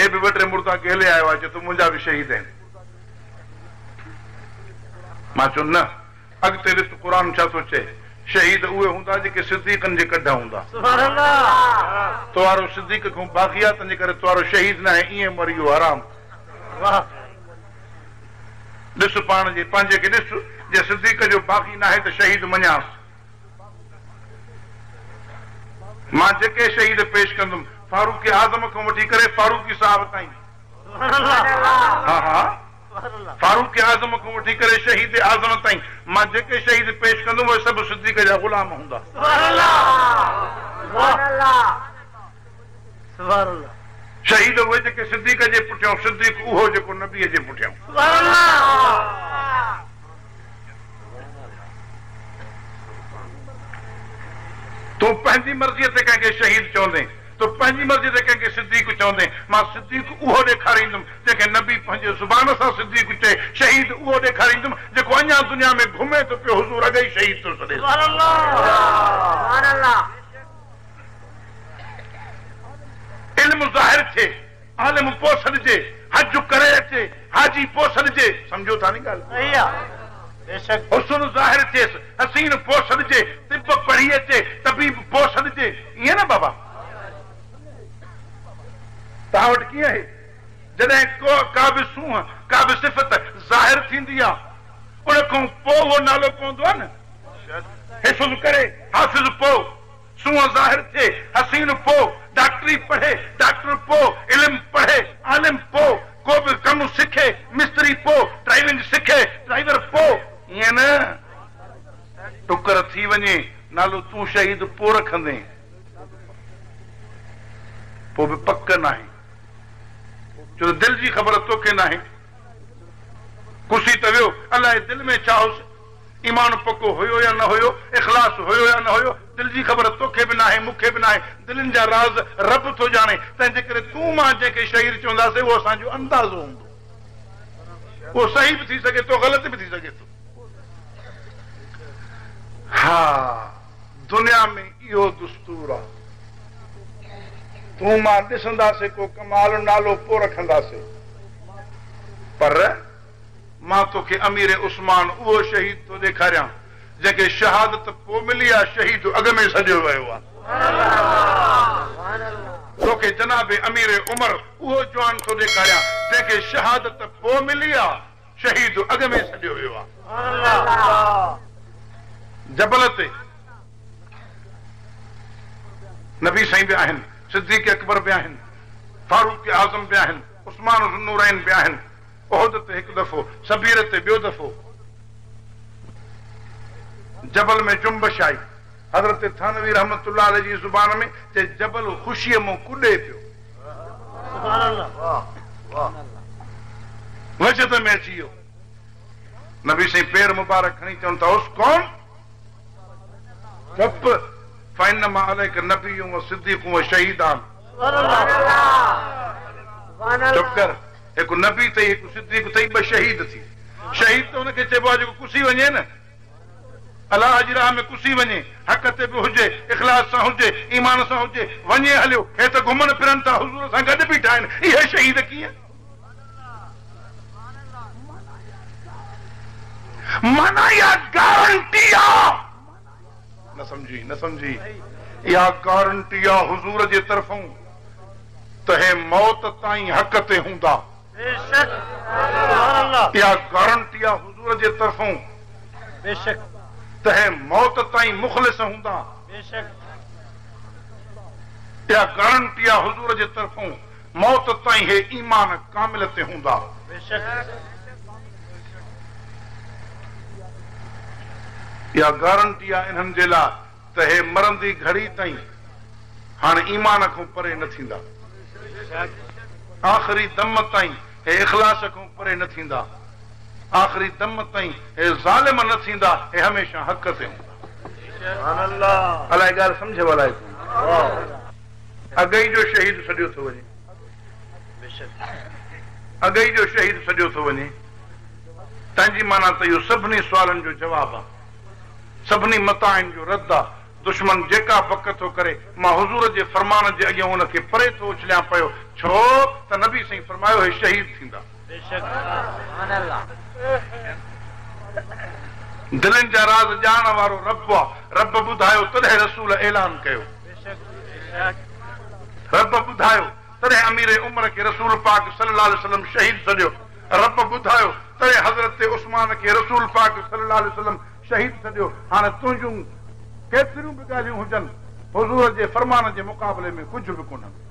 हे बि ॿ टे मुर्दा खे हले आयो आहे, चए तो मुंहिंजा बि शहीद आहिनि। मां चयो न, अॻिते ॾिस क़ुर छा थो चए, शहीद उहे हूंदा जेके सिद्दीक़नि जे कढ हूंदा। तुवारो सिद्दीक़ खां बाक़ी आहे, तंहिंजे करे तुवारो शहीद न आहे, ईअं मरी वियो हराम। ॾिस पाण जे पंहिंजे खे ॾिस, जे सिद्दीक़ जो बाक़ी न आहे त शहीद मञांसि। मां जेके शहीद पेश कंदुमि, फारूक आज़म खां वठी करे फारूकी साहब ताईं, हा हा, फारूक आज़म खां वठी करे शहीद आज़म ताईं, मां जेके शहीद पेश कंदुमि उहे सभु सिद्दीक़ जा ग़ुलाम हूंदा। शहीद उहे जेके सिद्दीक़ जे पुठियां, सिद्दीक़ उहो जेको नबीअ जे पुठियां। तूं पंहिंजी मर्ज़ीअ ते कंहिंखे शहीद चवंदे, तो पंहिंजी मर्ज़ी ते कंहिंखे सिद्दीक़ चवंदे, मां सिद्दीक़ उहो ॾेखारींदुमि जंहिंखे नबी पंहिंजे ज़ुबान सां सिद्दीक़ चए। शहीद उहो ॾेखारींदुमि जेको अञा दुनिया में घुमे थो पियो, हुज़ूर अॻे ई शहीद थो छॾे। इल्म ज़ाहिर थिए, आलिम पोइ सॾिजे, हज करे अचे, हाजी पोइ सॾिजे, सम्झो था नी ॻाल्हि। हुस्न ज़ाहिर थिएसि, हसीन पोइ सॾिजे, तिब पढ़ी अचे, तबीब पोइ सॾिजे, ईअं न बाबा? तव्हां वटि कीअं आहे? जॾहिं का बि सूंहं, का बि सिफ़त ज़ाहिर थींदी आहे, उन खां पोइ उहो नालो पवंदो आहे न। हिफ़्ज़ करे हाफ़िज़ पोइ, सूंहं ज़ाहिर थिए, हसीन पोइ, डॉक्टरी पढ़े, डॉक्टर पोइ, इल्म पढ़े, आलिम पोइ, को बि कमु सिखे, मिस्त्री पोइ, ड्राइविंग सिखे, ड्राइवर पोइ, ईअं न। टुकर थी वञे, नालो तूं शहीद पोइ रखंदे, पोइ बि पक न आहे, छो दिल जी ख़बर तोखे न आहे। कुसी त वियो, अलाए दिल में छा हुओ, ईमान पको हुयो या न हुयो, इख़लास हुयो या न हुयो, दिल जी ख़बर तोखे बि न आहे, मूंखे बि न आहे। दिलनि जा राज़ रब थो ॼाणे। तंहिंजे करे तूं मां जंहिंखे शहीद चवंदासीं उहो असांजो अंदाज़ो हूंदो। उहो सही बि थी सघे थो, ग़लति बि थी सघे थो। हा, दुनिया में इहो दस्तूर आहे। तूं मां ॾिसंदासीं को कमाल नालो पोइ रखंदासीं, पर मां तोखे अमीर उस्मान उहो शहीद थो ॾेखारियां जंहिंखे शहादत पोइ मिली आहे, शहीद अॻ में सॼो वियो आहे। तोखे जनाब अमीर उमर उहो जवान थो ॾेखारियां जंहिंखे शहादत पोइ मिली आहे, शहीद अॻ में सॼो वियो आहे। जबल ते नबी साईं बि आहिनि, सिद्दीक़ अकबर बि आहिनि, फारूक आज़म बि आहिनि, उस्मान नूरैन बि आहिनि, उहद ते हिकु दफ़ो, सबीर ते ॿियो दफ़ो, जबल में जुंबश आई। हज़रत थानवी रहमतुल्लाह अलैहि जी ज़ुबान में चए, जबल ख़ुशीअ मां कुॾे पियो, वजद में अची वियो। नबी साईं पेर मुबारक खणी चवनि था, उस कौन? चुप, फ़इन्नमा अलैका नबियुन व सिद्दीक़ुन व शहीदान। चुप कर, हिकु नबी अथई, हिकु सिद्दीक़ अथई, ॿ शहीद थी। शहीद त हुनखे चइबो आहे जेको कुसी वञे न, अलाह जी राह में कुसी वञे, हक़ ते बि हुजे, इख़लास सां हुजे, ईमान सां हुजे, वञे हलियो। हे त घुमनि फिरनि था, हुज़ूर सां गॾु बीठा आहिनि, इहे शहीद कीअं? माना इहा गारंटी आहे, न समझी न समझी, इहा गारंटी आहे हुज़ूर जे तरफ़ां त हे मौत ताईं हक़ ते हूंदा। इहा गारंटी आहे हुज़ूर जे तरफ़ां बेशक त हे मौत ताईं मुख़लिस हूंदा। इहा गारंटी आहे हुज़ूर जे तरफ़ां मौत ताईं हे ईमान कामिल ते हूंदा। इहा गारंटी आहे इन्हनि जे लाइ त हे मरंदी घड़ी ताईं हाणे ईमान खां परे न थींदा, आख़िरी दम ताईं हे इख़लास खां परे न थींदा, आख़िरी दम ताईं हे ज़ालिम न थींदा, हे हमेशह हक़ ते हूंदा। अलाए ॻाल्हि सम्झ अलाए अगई जो शहीद सॼो थो वञे, अगई जो शहीद सॼो थो वञे। तंहिंजी माना त इहो सभिनी सुवालनि जो जवाबु आहे, सभिनी मताइनि जो रद्द आहे। दुश्मन जेका बक थो करे मां हुज़ूर जे फरमान जे अॻियां हुनखे परे थो उछलियां पियो छो त नबी साईं फरमायो हे शहीद थींदा दिलनि जा राज़ ॼाणण वारो रब आहे रब ॿुधायो तॾहिं रसूल ऐलान कयो रब ॿुधायो तॾहिं अमीर उमर खे रसूल पाक सल्लल्लाहु अलैहि वसल्लम शहीद सॼो रब ॿुधायो तॾहिं हज़रत उस्मान खे रसूल पाक सल्लल्लाहु अलैहि वसल्लम शहीद सॼो हाणे तुंहिंजूं केतिरियूं बि ॻाल्हियूं हुजनि हुज़ूर जे फरमान जे मुक़ाबले में कुझु बि कोन्हनि